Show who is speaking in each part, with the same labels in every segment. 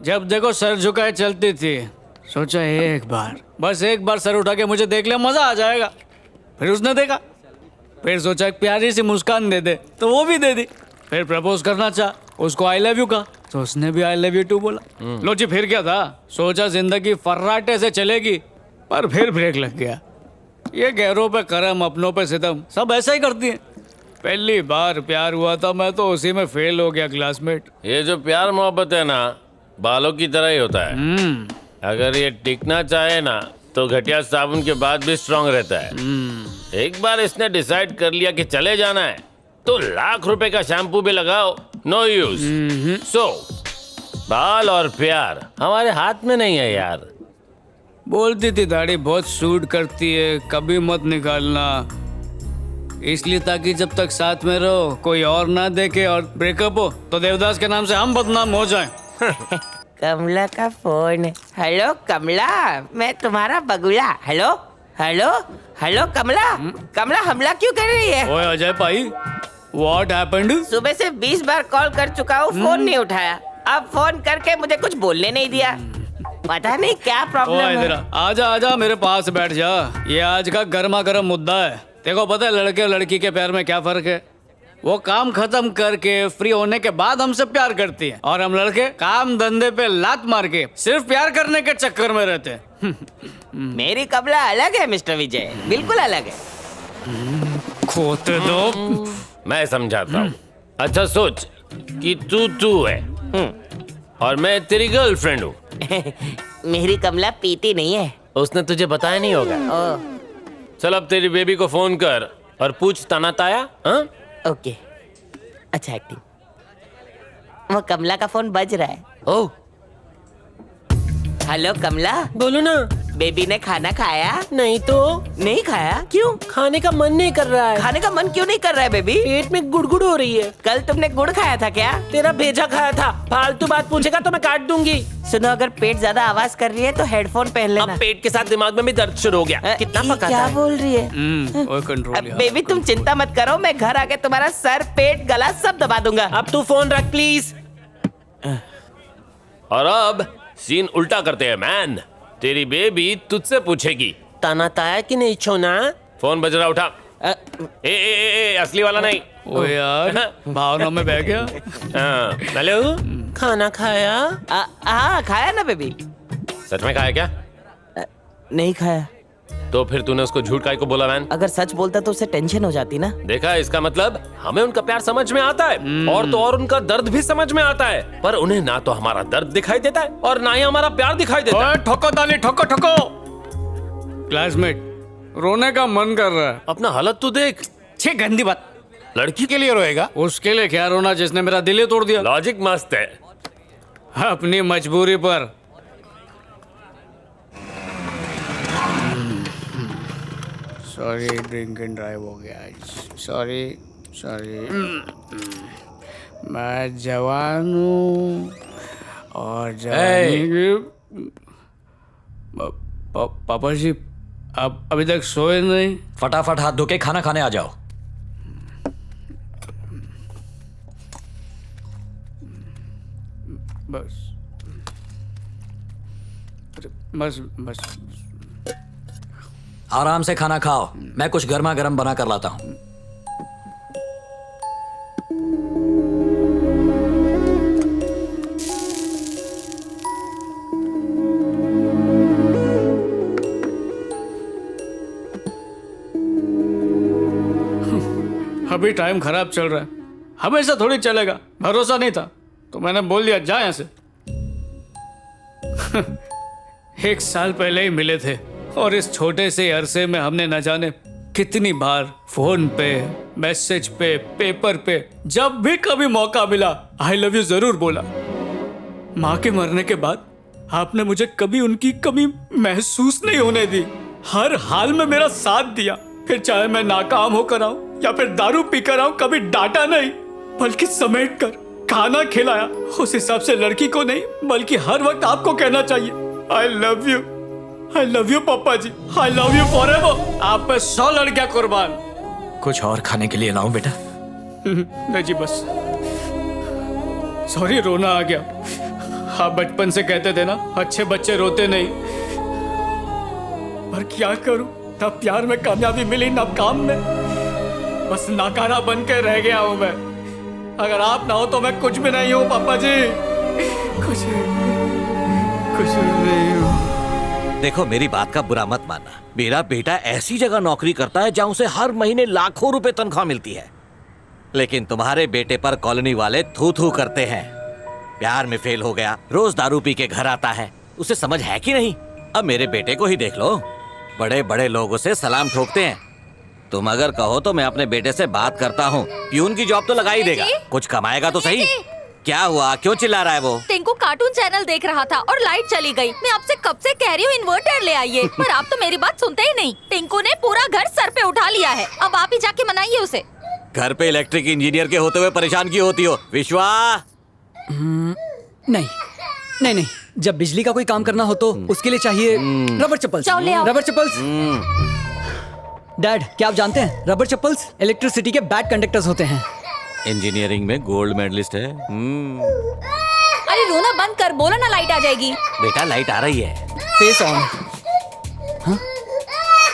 Speaker 1: जब देखो सर झुकाए चलती थी, सोचा बस एक बार सर उठा के मुझे देख ले, मजा आ जाएगा। फिर उसने देखा, फिर सोचा एक प्यारी सी मुस्कान दे दे, तो वो भी दे दी। फिर प्रपोज करना चाहा, उसको आई लव यू कहा, तो उसने भी आई लव यू टू बोला। लो जी, फिर क्या था, सोचा जिंदगी फर्राटे से चलेगी, पर फिर ब्रेक लग गया। ये गैरों पे करम, अपनों पे सितम, सब ऐसा ही करती हैं। पहली बार प्यार हुआ था, मैं तो उसी में फेल हो गया क्लासमेट।
Speaker 2: ये जो प्यार मोहब्बत है ना, बालों की तरह ही होता है। अगर ये टिकना चाहे ना, तो घटिया साबुन के बाद भी स्ट्रांग रहता है। एक बार इसने डिसाइड कर लिया कि चले जाना है, तो लाख रुपए का शैम्पू भी लगाओ, नो यूज। सो बाल और प्यार हमारे हाथ में नहीं है यार।
Speaker 1: बोलती थी दाढ़ी बहुत सूट करती है, कभी मत निकालना, इसलिए ताकि जब तक साथ में रहो कोई और ना देखे और ब्रेकअप हो तो देवदास के नाम से हम बदनाम हो जाएं।
Speaker 3: कमला का फोन। हेलो कमला, मैं तुम्हारा बगुला। हेलो हेलो हेलो कमला। कमला हमला क्यों कर रही है?
Speaker 1: ओए अजय भाई, व्हाट हैपेंड?
Speaker 3: सुबह से 20 बार कॉल कर चुका हूँ, फोन नहीं उठाया। अब फोन करके मुझे कुछ बोलने नहीं दिया, पता नहीं क्या प्रॉब्लम है।
Speaker 1: आजा आजा मेरे पास बैठ जा, ये आज का गर्मा गर्म मुद्दा है। देखो पता है लड़के और लड़की के प्यार में क्या फर्क है? वो काम खत्म करके फ्री होने के बाद हमसे प्यार करती है, और हम लड़के काम धंधे पे लात मार के सिर्फ प्यार करने के चक्कर में रहते हैं।
Speaker 3: मेरी कमला अलग है मिस्टर विजय, बिल्कुल अलग है।
Speaker 1: खोते दो,
Speaker 2: मैं समझाता हूँ। अच्छा सोच कि तू है और मैं तेरी गर्लफ्रेंड हूँ।
Speaker 3: मेरी कमला पीती नहीं है।
Speaker 2: उसने तुझे बताया नहीं होगा। चल अब तेरी बेबी को फोन कर और पूछ ताना ताया।
Speaker 3: ओके, अच्छा एक्टिंग। वो कमला का फोन बज रहा है।
Speaker 2: ओह,
Speaker 3: हेलो कमला।
Speaker 2: बोलो ना।
Speaker 3: बेबी ने खाना खाया?
Speaker 2: नहीं तो।
Speaker 3: नहीं खाया? क्यों?
Speaker 2: खाने का मन नहीं कर रहा है।
Speaker 3: खाने का मन क्यों नहीं कर रहा है बेबी?
Speaker 2: पेट में गुड़गुड़ हो रही है।
Speaker 3: कल तुमने गुड़ खाया था क्या?
Speaker 2: तेरा भेजा खाया था। फालतू बात पूछेगा तो मैं काट दूंगी।
Speaker 3: सुनो, अगर पेट ज्यादा आवाज कर रही है तो हेडफोन पहन लेना।
Speaker 2: अब पेट के साथ दिमाग में भी दर्द शुरू हो गया। कितना पका
Speaker 3: क्या
Speaker 2: है?
Speaker 3: बोल रही है?
Speaker 1: कंट्रोल।
Speaker 3: बेबी तुम चिंता मत करो, मैं घर आके तुम्हारा सर, पेट, गला सब दबा दूंगा।
Speaker 2: अब तू फोन रख प्लीज। और अब सीन उल्टा करते हैं मैन। तेरी बेबी तुझसे पूछेगी ताना ताया कि नहीं छोना। फोन बज रहा, उठा। ए, असली वाला नहीं।
Speaker 1: ओ यार, भावना में बह गया।
Speaker 2: हेलो, खाना खाया?
Speaker 3: हाँ खाया ना बेबी।
Speaker 2: सच में खाया क्या?
Speaker 3: नहीं खाया।
Speaker 2: तो फिर तूने उसको झूठ काहे को बोला मैन?
Speaker 3: अगर सच बोलता तो उसे टेंशन हो जाती ना।
Speaker 2: देखा, इसका मतलब हमें उनका प्यार समझ में आता है, और तो और उनका दर्द भी समझ में आता है, पर उन्हें ना तो हमारा दर्द दिखाई देता है और ना ही हमारा प्यार दिखाई देता है।
Speaker 1: ठोको ताली, ठोको ठोको। क्लासमेट, रोने का मन कर रहा है।
Speaker 2: अपना हालत तो देख।
Speaker 1: छे गंदी बात।
Speaker 2: लड़की के लिए रोएगा?
Speaker 1: उसके लिए क्या रोना जिसने मेरा दिल ही तोड़ दिया।
Speaker 2: लॉजिक मस्त है।
Speaker 1: अपनी मजबूरी पर। सॉरी, ड्रिंक एंड ड्राइव हो गया आज। सॉरी। मैं जवान हूँ और जवानी की। पापा जी, आप अभी तक सोए नहीं?
Speaker 4: फटाफट हाथ धो के खाना खाने आ जाओ।
Speaker 1: बस
Speaker 4: आराम से खाना खाओ, मैं कुछ गर्मा गर्म बना कर लाता हूं।
Speaker 1: अभी टाइम खराब चल रहा है, हमेशा थोड़ी चलेगा। भरोसा नहीं था तो मैंने बोल दिया जा यहां से। 1 साल पहले ही मिले थे और इस छोटे से अरसे में हमने न जाने कितनी बार फोन पे, मैसेज पे, पेपर पे, जब भी कभी मौका मिला आई लव यू जरूर बोला। माँ के मरने के बाद आपने मुझे कभी उनकी कमी महसूस नहीं होने दी। हर हाल में मेरा साथ दिया, फिर चाहे मैं नाकाम होकर आऊं या फिर दारू पीकर आऊं, कभी डांटा नहीं बल्कि समेट कर खाना खिलाया। उस हिसाब से लड़की को नहीं बल्कि हर वक्त आपको कहना चाहिए आई लव यू पापा जी, आई लव यू फॉरएवर। आप पे 100 लड़कियां कुर्बान।
Speaker 4: कुछ और खाने के लिए लाऊं बेटा?
Speaker 1: नहीं जी, बस सॉरी, रोना आ गया। आप बचपन से कहते थे ना, अच्छे बच्चे रोते नहीं। पर क्या करूं, ना प्यार में कामयाबी मिली ना काम में, बस नाकारा बन के रह गया हूं मैं। अगर आप ना हो तो मैं कुछ भी नहीं हूं पापा जी, कुछ नहीं हूं।
Speaker 5: देखो, मेरी बात का बुरा मत मानना। मेरा बेटा ऐसी जगह नौकरी करता है जहां उसे हर महीने लाखों रुपए तनख्वाह मिलती है, लेकिन तुम्हारे बेटे पर कॉलोनी वाले थू थू करते हैं। प्यार में फेल हो गया, रोज दारू पी के घर आता है। उसे समझ है कि नहीं? अब मेरे बेटे को ही देख लो, बड़े बड़े लोग उसे सलाम ठोकते हैं। तुम अगर कहो तो मैं अपने बेटे से बात करता हूँ। प्यून की जॉब तो लगा ही देगा, कुछ कमाएगा तो सही। क्या हुआ, क्यों चिल्ला रहा है वो?
Speaker 6: टिंकू कार्टून चैनल देख रहा था और लाइट चली गई। मैं आपसे कब से कह रही हूँ इन्वर्टर ले आइए, पर आप तो मेरी बात सुनते ही नहीं। टिंकू ने पूरा घर सर पे उठा लिया है, अब आप ही जाके मनाइए उसे।
Speaker 5: घर पे इलेक्ट्रिक इंजीनियर के होते हुए परेशान क्यों होती हो विश्वा?
Speaker 7: नहीं नहीं नहीं, जब बिजली का कोई काम करना हो तो उसके लिए चाहिए रबर चप्पल्स।
Speaker 6: जाओ ले आओ।
Speaker 7: रबर चप्पल्स। डैड, क्या आप जानते हैं रबर चप्पल्स इलेक्ट्रिसिटी के बैड कंडक्टर्स होते हैं।
Speaker 5: इंजीनियरिंग में गोल्ड मेडलिस्ट है।
Speaker 6: अरे रोना बंद कर, बोलो ना लाइट आ जाएगी।
Speaker 5: बेटा, लाइट आ रही है।
Speaker 7: Face on. हाँ,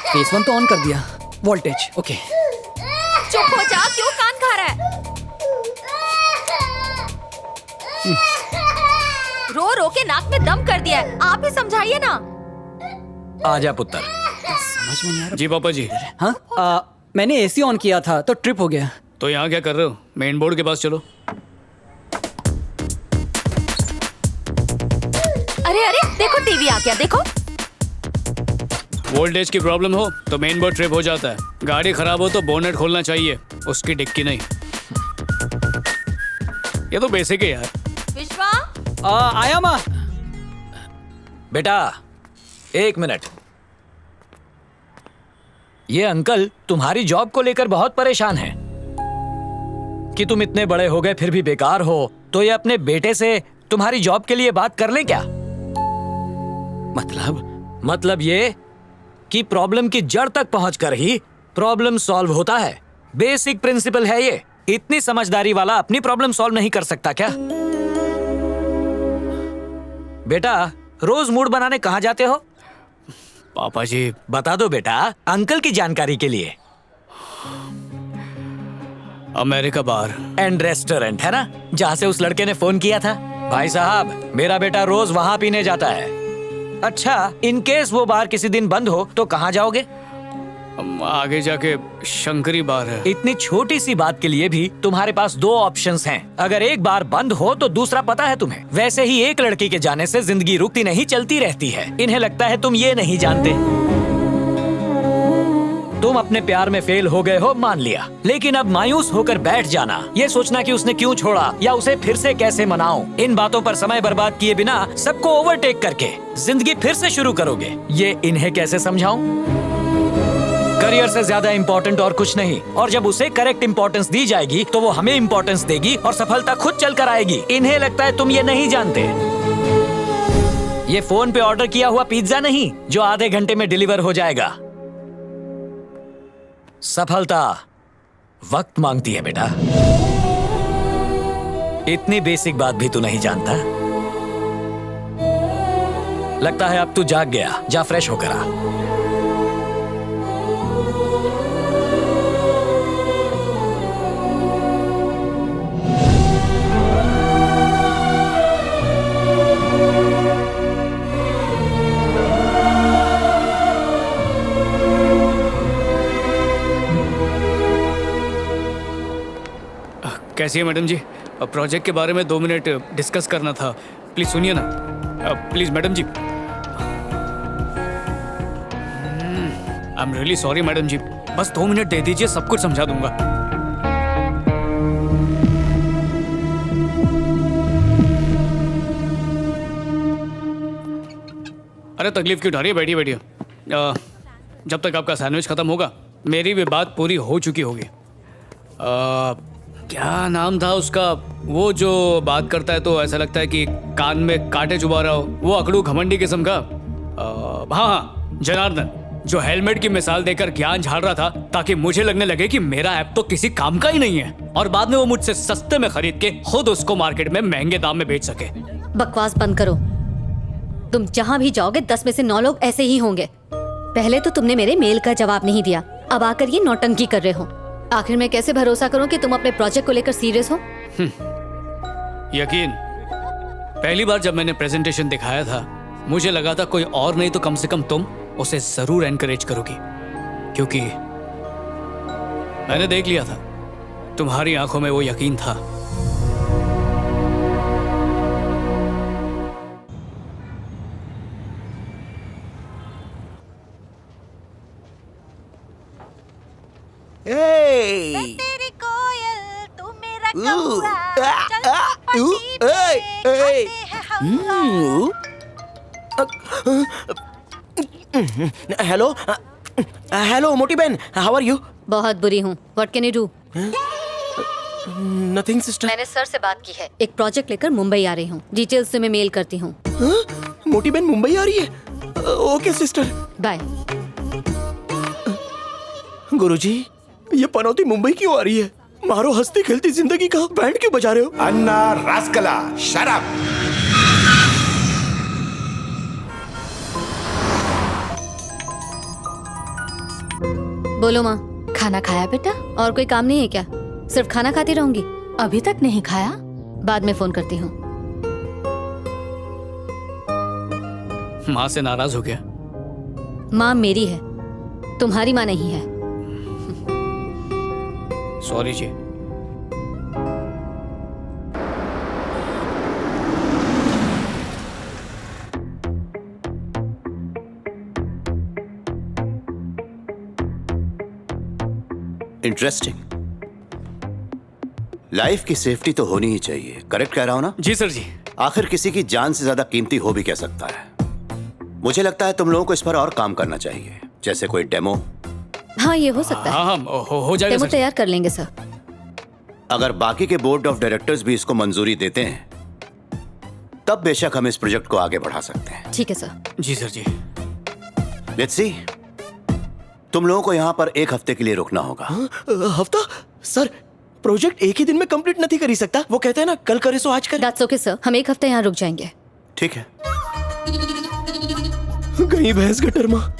Speaker 7: फेस वन तो ऑन कर दिया। Voltage okay.
Speaker 6: चुप हो जा, क्यों कान खा रहा है? रो रो के नाक में दम कर दिया है, आप ही समझाइए ना।
Speaker 4: आजा पुत्र।
Speaker 7: समझ में नहीं आ रहा।
Speaker 1: जी पापा जी।
Speaker 7: हाँ, मैंने एसी ऑन किया था तो ट्रिप हो गया।
Speaker 1: तो यहाँ क्या कर रहे हो? मेन बोर्ड के पास चलो।
Speaker 6: अरे अरे देखो, टीवी आ गया, देखो।
Speaker 1: वोल्टेज की प्रॉब्लम हो तो मेन बोर्ड ट्रिप हो जाता है। गाड़ी खराब हो तो बोनेट खोलना चाहिए, उसकी डिक्की नहीं। ये तो बेसिक है यार।
Speaker 6: विश्वा,
Speaker 7: आया माँ।
Speaker 4: बेटा, एक मिनट। ये अंकल तुम्हारी जॉब को लेकर बहुत परेशान हैं कि तुम इतने बड़े हो गए फिर भी बेकार हो। तो ये अपने बेटे से तुम्हारी जॉब के लिए बात कर ले क्या? मतलब ये कि प्रॉब्लम की जड़ तक पहुंचकर ही प्रॉब्लम सॉल्व होता है। बेसिक प्रिंसिपल है ये। इतनी समझदारी वाला अपनी प्रॉब्लम सॉल्व नहीं कर सकता क्या? बेटा, रोज मूड बनाने कहाँ जाते हो?
Speaker 1: पापा जी,
Speaker 4: बता दो बेटा, अंकल की जानकारी के लिए।
Speaker 1: अमेरिका बार
Speaker 4: एंड रेस्टोरेंट है ना, जहाँ से उस लड़के ने फोन किया था। भाई साहब, मेरा बेटा रोज वहाँ पीने जाता है। अच्छा, इन केस वो बार किसी दिन बंद हो तो कहाँ जाओगे?
Speaker 1: आगे जाके शंकरी बार है।
Speaker 4: इतनी छोटी सी बात के लिए भी तुम्हारे पास दो ऑप्शंस हैं। अगर एक बार बंद हो तो दूसरा पता है तुम्हें। वैसे ही एक लड़की के जाने से जिंदगी रुकती नहीं, चलती रहती है। इन्हें लगता है तुम ये नहीं जानते। तुम अपने प्यार में फेल हो गए हो, मान लिया, लेकिन अब मायूस होकर बैठ जाना, ये सोचना कि उसने क्यों छोड़ा या उसे फिर से कैसे मनाऊं, इन बातों पर समय बर्बाद किए बिना सबको ओवरटेक करके जिंदगी फिर से शुरू करोगे, ये इन्हें कैसे समझाऊं? करियर से ज्यादा इंपॉर्टेंट और कुछ नहीं, और जब उसे करेक्ट इंपॉर्टेंस दी जाएगी तो वो हमें इंपॉर्टेंस देगी और सफलता खुद चल कर आएगी। इन्हें लगता है तुम ये नहीं जानते। ये फोन पे ऑर्डर किया हुआ पिज्जा नहीं जो आधे घंटे में डिलीवर हो जाएगा। सफलता वक्त मांगती है बेटा। इतनी बेसिक बात भी तू नहीं जानता। लगता है अब तू जाग गया, जा फ्रेश होकर आ।
Speaker 1: कैसी है मैडम जी? प्रोजेक्ट के बारे में 2 मिनट डिस्कस करना था, प्लीज सुनिए ना। Please madam ji. I am really sorry madam ji, बस 2 मिनट दे दीजिए, सब कुछ समझा दूंगा। अरे तकलीफ क्यों उठा रही है? बैठिए बैठिए। जब तक आपका सैंडविच खत्म होगा मेरी भी बात पूरी हो चुकी होगी। क्या नाम था उसका, वो जो बात करता है तो ऐसा लगता है कि कान में कांटे चुभा रहा हो, वो अकड़ू घमंडी किस्म का। हाँ हाँ, जनार्दन। जो हेलमेट की मिसाल देकर ज्ञान झाड़ रहा था ताकि मुझे लगने लगे कि मेरा ऐप तो किसी काम का ही नहीं है, और बाद में वो मुझसे सस्ते में खरीद के खुद उसको मार्केट में महंगे दाम में बेच सके।
Speaker 8: बकवास बंद करो। तुम जहाँ भी जाओगे 10 में से 9 लोग ऐसे ही होंगे। पहले तो तुमने मेरे मेल का जवाब नहीं दिया, अब आकर ये नौटंकी कर रहे हो। आखिर मैं कैसे भरोसा करूं कि तुम अपने प्रोजेक्ट को लेकर सीरियस हो?
Speaker 1: यकीन, पहली बार जब मैंने प्रेजेंटेशन दिखाया था मुझे लगा था कोई और नहीं तो कम से कम तुम उसे जरूर एनकरेज करोगी, क्योंकि मैंने देख लिया था तुम्हारी आंखों में वो यकीन था।
Speaker 6: तेरी कोयल तू मेरा कौआ, चल पट्टी पे खाते हैं हलवा।
Speaker 3: हेलो हेलो मोटी बहन, हाउ आर यू?
Speaker 8: बहुत बुरी हूँ। What can you do?
Speaker 3: Nothing sister.
Speaker 8: मैंने सर से बात की है, एक प्रोजेक्ट लेकर मुंबई आ रही हूँ। डिटेल्स से मैं मेल करती हूँ।
Speaker 3: मोटी बहन मुंबई आ रही है? Okay sister.
Speaker 8: बाय।
Speaker 3: गुरुजी, ये पनौती मुंबई क्यों आ रही है? मारो हंसती खेलती जिंदगी का बैंड क्यों बजा रहे हो?
Speaker 9: अन्ना रास्कला, शट अप।
Speaker 8: बोलो माँ।
Speaker 6: खाना खाया बेटा?
Speaker 8: और कोई काम नहीं है क्या? सिर्फ खाना खाती रहूंगी?
Speaker 6: अभी तक नहीं खाया?
Speaker 8: बाद में फोन करती हूँ।
Speaker 1: माँ से नाराज हो गया?
Speaker 8: माँ मेरी है, तुम्हारी माँ नहीं है।
Speaker 1: सॉरी जी।
Speaker 9: इंटरेस्टिंग। लाइफ की सेफ्टी तो होनी ही चाहिए, करेक्ट कह रहा हूं ना?
Speaker 1: जी सर जी।
Speaker 9: आखिर किसी की जान से ज्यादा कीमती हो भी क्या सकता है? मुझे लगता है तुम लोगों को इस पर और काम करना चाहिए, जैसे कोई डेमो।
Speaker 8: हाँ, ये हो सकता है।
Speaker 1: हाँ हो जाएगा
Speaker 8: डेमो
Speaker 1: सर।
Speaker 8: तैयार कर लेंगे सर।
Speaker 9: अगर बाकी के बोर्ड ऑफ डायरेक्टर्स भी इसको मंजूरी देते हैं तब बेशक हम इस प्रोजेक्ट को आगे बढ़ा सकते हैं।
Speaker 8: ठीक है सर।
Speaker 1: जी सर जी।
Speaker 9: लेट्स सी, तुम लोगों को यहाँ पर 1 हफ्ते के लिए रुकना होगा।
Speaker 3: हफ्ता? सर, प्रोजेक्ट एक ही दिन में कंप्लीट नहीं करी सकता। वो कहते हैं ना, कल करे सो आज करे।
Speaker 8: दैट्स ओके सर, हम 1 हफ्ते यहाँ रुक जाएंगे।
Speaker 9: ठीक है।
Speaker 3: गई भैंस गटर माँ।